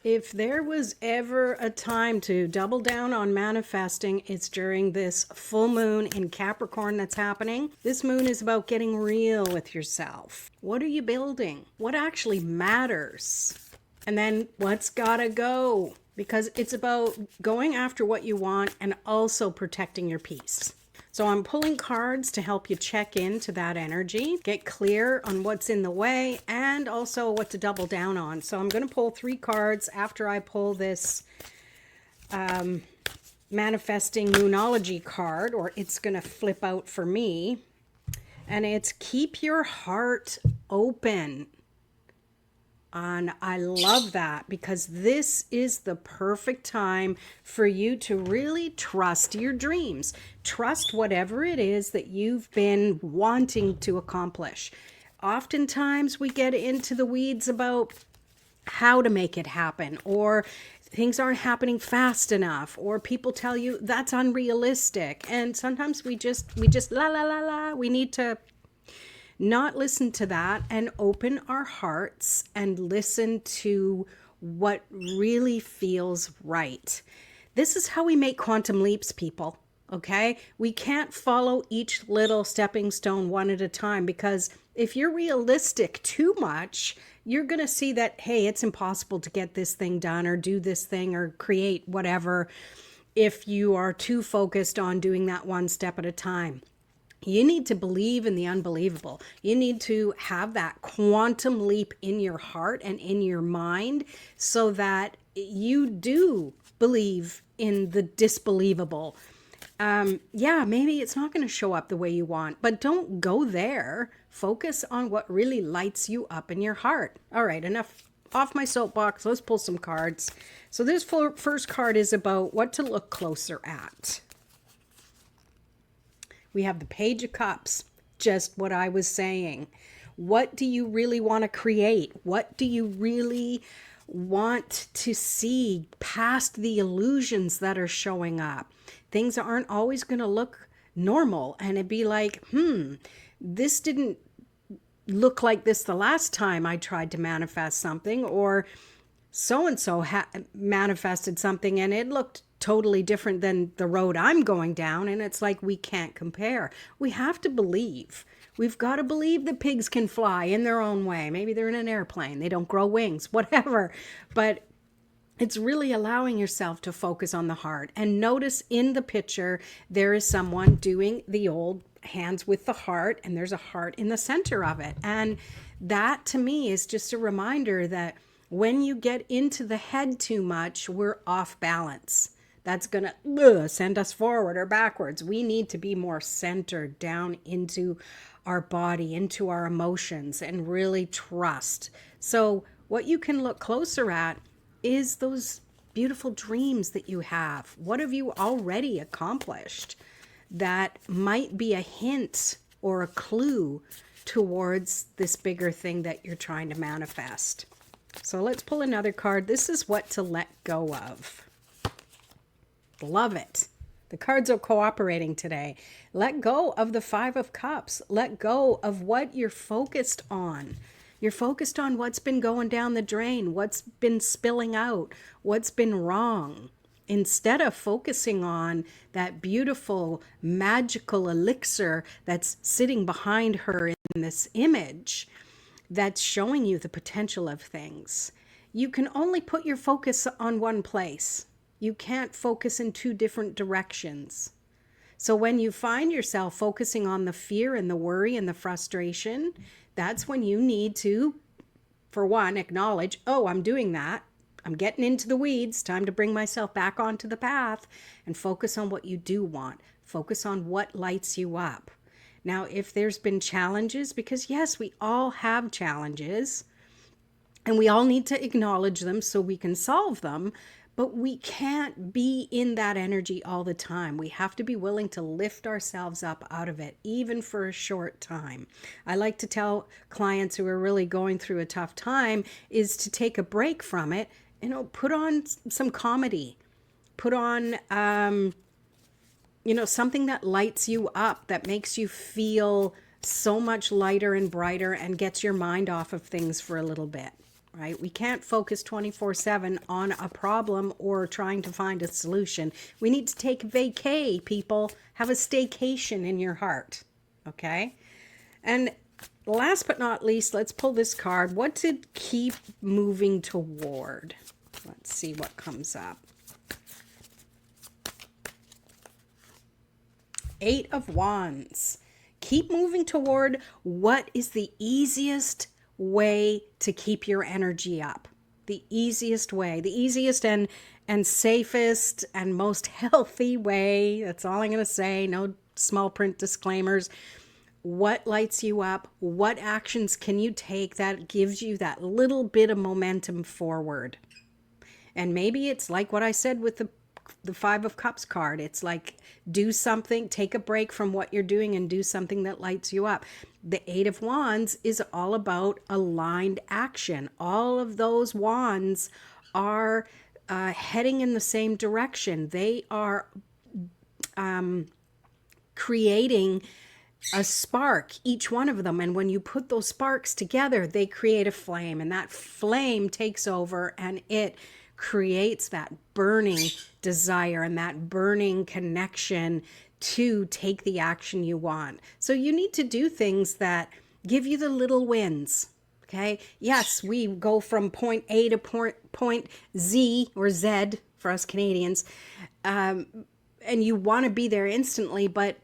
If there was ever a time to double down on manifesting, it's during this full moon in Capricorn that's happening. This moon is about getting real with yourself. What are you building? What actually matters? And then what's gotta go? Because it's about going after what you want and also protecting your peace. So I'm pulling cards to help you check into that energy, get clear on what's in the way, and also what to double down on. So I'm going to pull 3 cards after I pull this manifesting moonology card, or it's going to flip out for me. And it's keep your heart open. And I love that because this is the perfect time for you to really trust your dreams. Trust whatever it is that you've been wanting to accomplish. Oftentimes we get into the weeds about how to make it happen, or things aren't happening fast enough, or people tell you that's unrealistic. And sometimes we just la la la la. We need to not listen to that and open our hearts and listen to what really feels right. This is how we make quantum leaps, people. Okay? We can't follow each little stepping stone one at a time, because if you're realistic too much, you're going to see that, hey, it's impossible to get this thing done or do this thing or create whatever if you are too focused on doing that one step at a time. You need to believe in the unbelievable. You need to have that quantum leap in your heart and in your mind so that you do believe in the disbelievable. Yeah, maybe it's not going to show up the way you want, but don't go there. Focus on what really lights you up in your heart. All right, enough off my soapbox. Let's pull some cards. So this first card is about what to look closer at. We have the Page of Cups, just what I was saying. What do you really want to create? What do you really want to see past the illusions that are showing up? Things aren't always going to look normal, and it'd be like, this didn't look like this the last time I tried to manifest something, or so-and-so manifested something and it looked totally different than the road I'm going down. And it's like, we can't compare. We have to believe. We've got to believe that pigs can fly in their own way. Maybe they're in an airplane. They don't grow wings, whatever. But it's really allowing yourself to focus on the heart. And notice in the picture, there is someone doing the old hands with the heart, and there's a heart in the center of it. And that to me is just a reminder that when you get into the head too much, we're off balance. That's going to send us forward or backwards. We need to be more centered down into our body, into our emotions, and really trust. So what you can look closer at is those beautiful dreams that you have. What have you already accomplished that might be a hint or a clue towards this bigger thing that you're trying to manifest? So let's pull another card. This is what to let go of. Love it. The cards are cooperating today. Let go of the 5 of Cups. Let go of what you're focused on. You're focused on what's been going down the drain, what's been spilling out, what's been wrong, instead of focusing on that beautiful, magical elixir that's sitting behind her in this image that's showing you the potential of things. You can only put your focus on one place. You can't focus in 2 different directions. So when you find yourself focusing on the fear and the worry and the frustration, that's when you need to, for one, acknowledge, oh, I'm doing that. I'm getting into the weeds. Time to bring myself back onto the path and focus on what you do want. Focus on what lights you up. Now, if there's been challenges, because yes, we all have challenges and we all need to acknowledge them so we can solve them, but we can't be in that energy all the time. We have to be willing to lift ourselves up out of it, even for a short time. I like to tell clients who are really going through a tough time is to take a break from it, put on some comedy, put on, something that lights you up, that makes you feel so much lighter and brighter and gets your mind off of things for a little bit. right? We can't focus 24/7 on a problem or trying to find a solution. We need to take vacay, people. Have a staycation in your heart, okay? And last but not least, let's pull this card. What to keep moving toward? Let's see what comes up. 8 of Wands. Keep moving toward what is the easiest way to keep your energy up. The easiest way, the easiest and safest and most healthy way. That's all I'm going to say. No small print disclaimers. What lights you up? What actions can you take that gives you that little bit of momentum forward? And maybe it's like what I said with the 5 of Cups card. It's like, do something, take a break from what you're doing and do something that lights you up. The 8 of Wands is all about aligned action. All of those wands are heading in the same direction. They are creating a spark, each one of them. And when you put those sparks together, they create a flame. And that flame takes over and it creates that burning desire and that burning connection to take the action you want. So you need to do things that give you the little wins. Okay. Yes, we go from point A to point Z or Z for us Canadians. And you want to be there instantly, but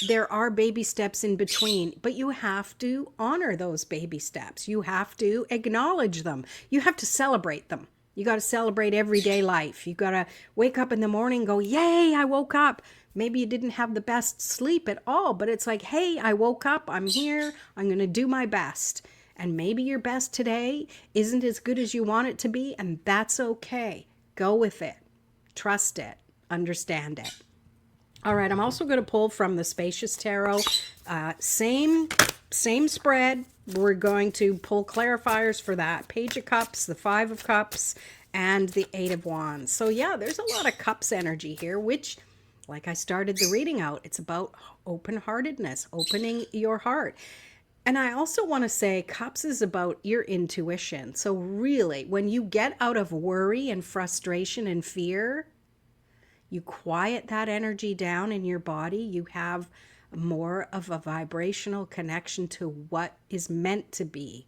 there are baby steps in between, but you have to honor those baby steps. You have to acknowledge them. You have to celebrate them. You got to celebrate everyday life. You got to wake up in the morning and go, yay, I woke up. Maybe you didn't have the best sleep at all, but it's like, hey, I woke up. I'm here. I'm going to do my best. And maybe your best today isn't as good as you want it to be, and that's okay. Go with it. Trust it. Understand it. All right, I'm also going to pull from the Spacious Tarot. Same spread. We're going to pull clarifiers for that. Page of Cups, the 5 of Cups, and the 8 of Wands. So yeah, there's a lot of Cups energy here, which, like I started the reading out, it's about open-heartedness, opening your heart. And I also want to say Cups is about your intuition. So really, when you get out of worry and frustration and fear, you quiet that energy down in your body, you have more of a vibrational connection to what is meant to be.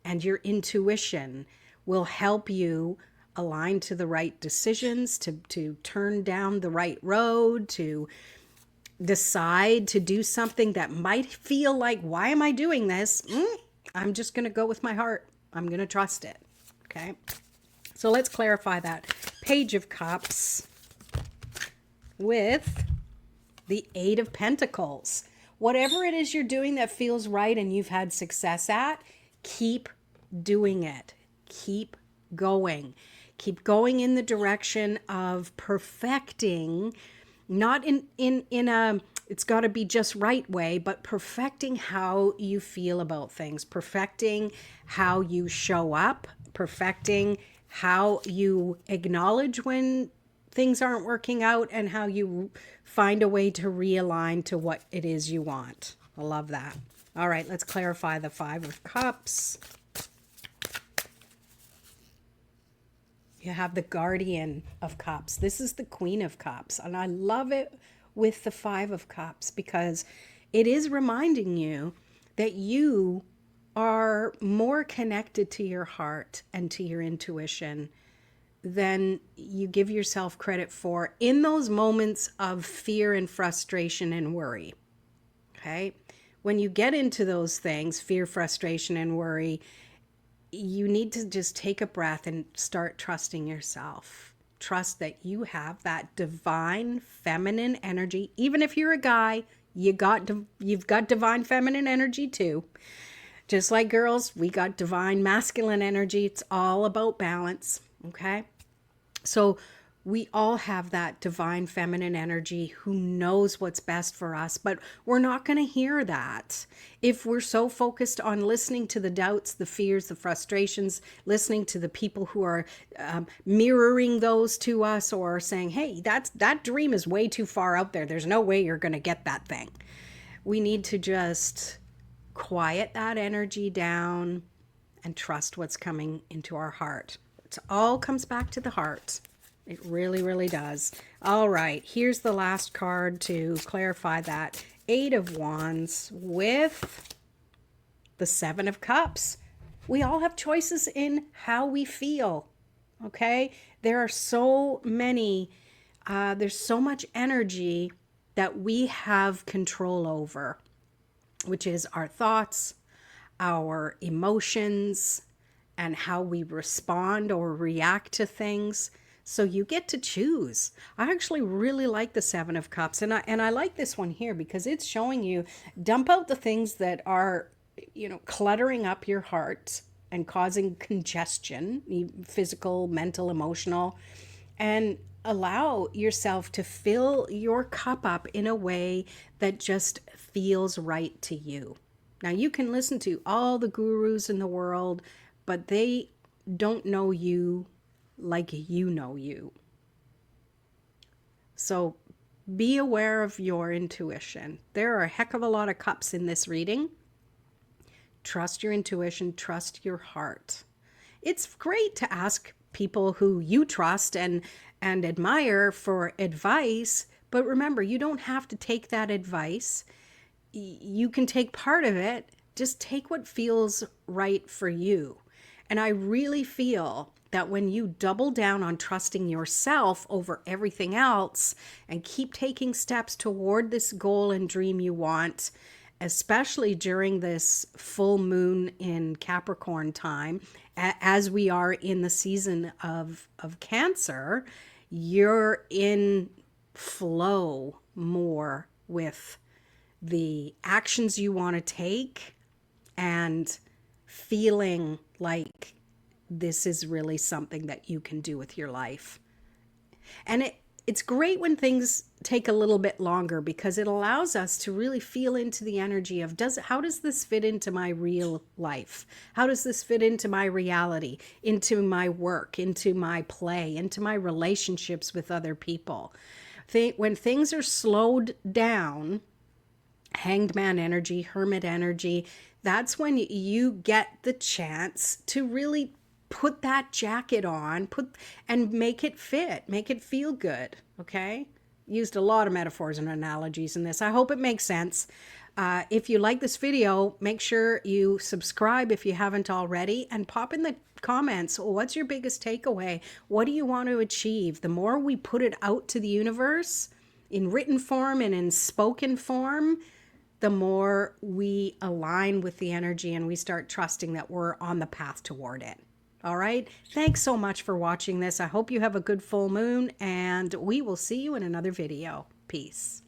And your intuition will help you align to the right decisions, to turn down the right road, to decide to do something that might feel like, why am I doing this? I'm just going to go with my heart. I'm going to trust it. Okay. So let's clarify that. Page of Cups with the 8 of Pentacles. Whatever it is you're doing that feels right and you've had success at, keep doing it. Keep going. Keep going in the direction of perfecting, not in a it's got to be just right way, but perfecting how you feel about things, perfecting how you show up, perfecting how you acknowledge when things aren't working out, and how you find a way to realign to what it is you want. I love that. All right, let's clarify the 5 of Cups. You have the Guardian of Cups. This is the Queen of Cups, and I love it with the 5 of Cups because it is reminding you that you are more connected to your heart and to your intuition than you give yourself credit for in those moments of fear and frustration and worry. Okay? When you get into those things, fear, frustration, and worry, you need to just take a breath and start trusting yourself. Trust that you have that divine feminine energy. Even if you're a guy, you've got divine feminine energy too. Just like girls, we got divine masculine energy. It's all about balance. Okay? So we all have that divine feminine energy who knows what's best for us, but we're not going to hear that if we're so focused on listening to the doubts, the fears, the frustrations, listening to the people who are mirroring those to us, or saying, hey, that dream is way too far out there. There's no way you're going to get that thing. We need to just quiet that energy down and trust what's coming into our heart. It all comes back to the heart. It really, really does. All right, here's the last card to clarify that. 8 of Wands with the 7 of Cups. We all have choices in how we feel, okay? There are so many, there's so much energy that we have control over, which is our thoughts, our emotions, and how we respond or react to things. So you get to choose. I actually really like the 7 of Cups, and I like this one here because it's showing you dump out the things that are, cluttering up your heart and causing congestion, physical, mental, emotional, and allow yourself to fill your cup up in a way that just feels right to you. Now, you can listen to all the gurus in the world, but they don't know you like you know you. So be aware of your intuition. There are a heck of a lot of cups in this reading. Trust your intuition, trust your heart. It's great to ask people who you trust and admire for advice, but remember, you don't have to take that advice. You can take part of it. Just take what feels right for you. And I really feel that when you double down on trusting yourself over everything else and keep taking steps toward this goal and dream you want, especially during this full moon in Capricorn time, as we are in the season of Cancer, you're in flow more with the actions you want to take and feeling like this is really something that you can do with your life. And it's great when things take a little bit longer because it allows us to really feel into the energy of how does this fit into my real life? How does this fit into my reality, into my work, into my play, into my relationships with other people? When things are slowed down, hanged man energy, hermit energy, that's when you get the chance to really put that jacket on, and make it fit, make it feel good, okay? Used a lot of metaphors and analogies in this. I hope it makes sense. If you like this video, make sure you subscribe if you haven't already, and pop in the comments, what's your biggest takeaway? What do you want to achieve? The more we put it out to the universe in written form and in spoken form, the more we align with the energy and we start trusting that we're on the path toward it. All right. Thanks so much for watching this. I hope you have a good full moon, and we will see you in another video. Peace.